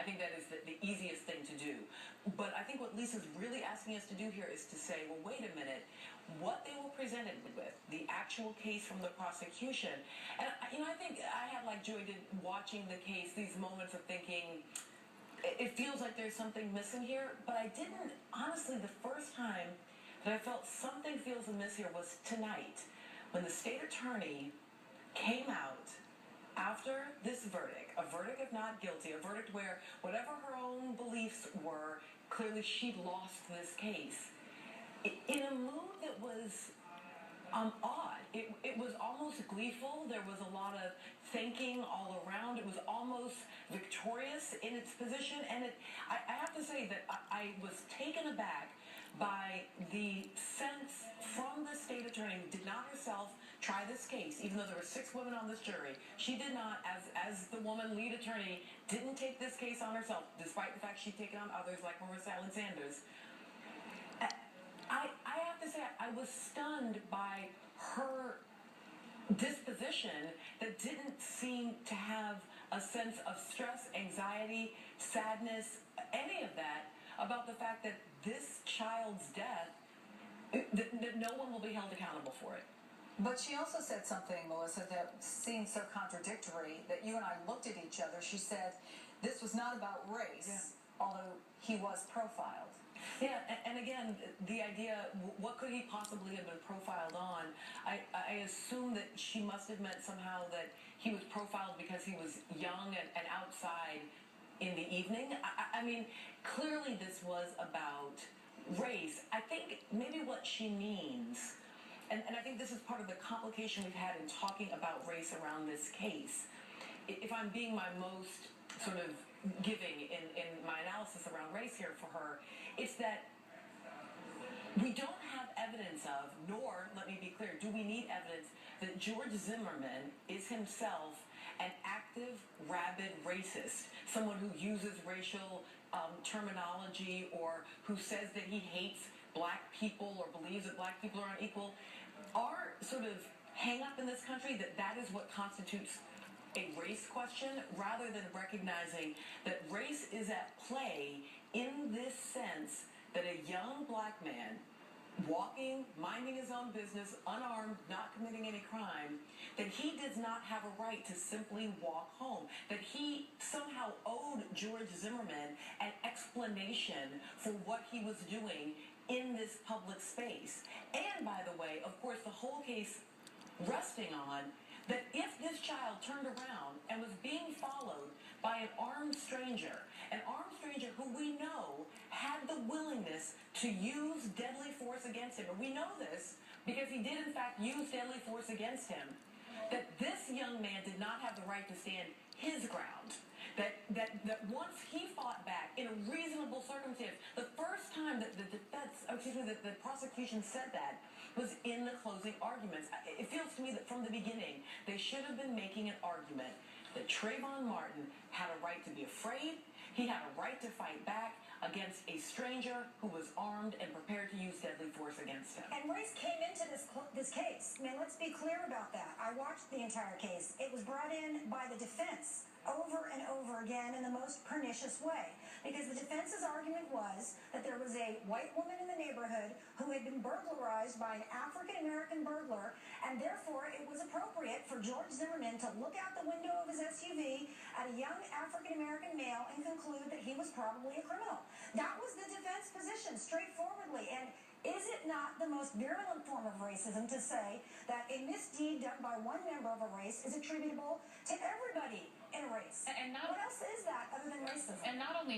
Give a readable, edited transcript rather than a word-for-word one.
think that is the easiest thing to do. But I think what Lisa's really asking us to do here is to say, well, wait a minute, what they were presented with, the actual case from the prosecution. And, I think I had, like Joy did, watching the case, these moments of thinking, it feels like there's something missing here, but I didn't, honestly, the first time that I felt something feels amiss here was tonight, when the state attorney came out after this verdict, a verdict of not guilty, a verdict where whatever her own beliefs were, clearly she'd lost this case, in a mood that was odd. It was almost gleeful. There was a lot of thinking all around. It was almost victorious in its position. And I have to say that I was taken aback by the sense from the state attorney, who did not herself try this case, even though there were 6 women on this jury. She did not, as the woman lead attorney, didn't take this case on herself, despite the fact she'd taken on others like Marissa Allen Sanders. I have to say, I was stunned by her disposition that didn't seem to have a sense of stress, anxiety, sadness, any of that, about the fact that this child's death, that no one will be held accountable for it. But she also said something, Melissa, that seemed so contradictory that you and I looked at each other. She said this was not about race, although he was profiled. Yeah, and again, the idea, what could he possibly have been profiled on? I assume that she must have meant somehow that he was profiled because he was young and outside in the evening. I mean, clearly this was about race. I think maybe what she means, and I think this is part of the complication we've had in talking about race around this case. If I'm being my most sort of giving in my analysis around race here for her, it's that we don't have evidence of, nor, let me be clear, do we need evidence that George Zimmerman is himself an active, rabid racist, someone who uses racial terminology or who says that he hates black people or believes that black people are unequal. Our sort of hang-up in this country that is what constitutes a race question, rather than recognizing that race is at play in this sense that a young black man walking, minding his own business, unarmed, not committing any crime, that he does not have a right to simply walk home, that he somehow owed George Zimmerman an explanation for what he was doing in this public space. And by the way, of course, the whole case resting on that if this child turned around and was being followed by an armed stranger who we know had the willingness to use deadly force against him, and we know this because he did in fact use deadly force against him, that this young man did not have the right to stand his ground. That once he fought back in a reasonable circumstance, the first time that the prosecution said that was in the closing arguments. It feels to me that from the beginning, they should have been making an argument that Trayvon Martin had a right to be afraid, he had a right to fight back against a stranger who was armed and prepared to use deadly force against him. And race came into this case. I mean, let's be clear about that. I watched the entire case. It was brought in by the defense over and over again in the most pernicious way, because the defense's argument was that there was a white woman in the neighborhood who had been burglarized by an African-American burglar, and therefore it was appropriate for George Zimmerman to look out the window of his SUV at a young African-American male and conclude that he was probably a criminal. That was the defense position, straightforwardly. And is it not the most virulent form of racism to say that a misdeed done by one member of a race is attributable to everybody in a race? And not, what else is that other than racism? And not only